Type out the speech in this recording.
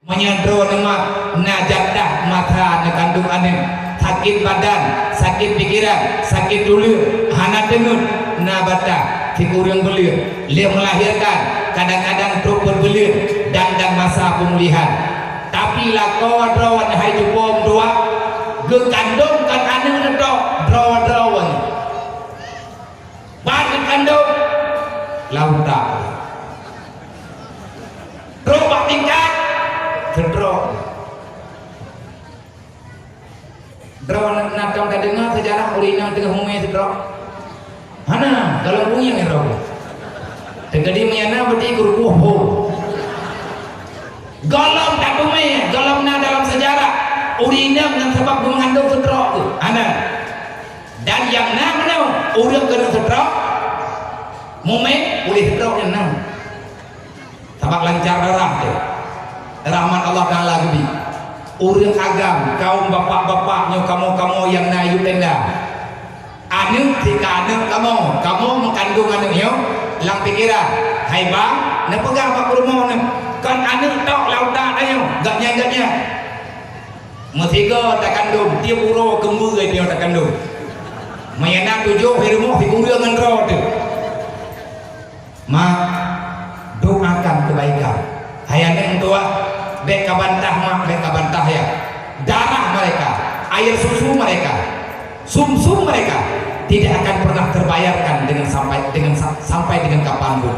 menyandro nama najadah mata na kandung ane sakit badan, sakit pikiran, sakit dulu, hana tenun na bata tikurang belir, dia melahirkan kadang-kadang terus berbelir dan masa pemulihan. Tapi lakon drawan hai jupom dua ge kandung kan ane ngedo drawan ban kandung lauta drobak tingkat cendro drawan natong kadengar sejarah urina tengah humai cendro hana kalau punya ngero tegadi mayana berarti guru ho golong tak dumai golong na dalam sejarah urina dengan sebab mengandung cendro tu hana dan yang na menau urang kena cendro mume boleh cendro yang na sebab lancar darah tu rahmat Allah Ta'ala gede urang agam kaum bapak-bapaknya kamu yang na yuk tenda anu tika anu kamu mengandung anu yo lang pikiran hai bang na pegang pak rumah ni kan anu tok lauta ayo gaknya mestiga tak kandung tiap uro kembu dia tak kandung mayana tujuh rumah figurang ngendro tu mak doakan kebaikan hayane tua bek kabantah mak bek kabantah ya darah mereka air susu mereka sumsum mereka tidak akan pernah terbayarkan dengan sampai dengan kapanpun.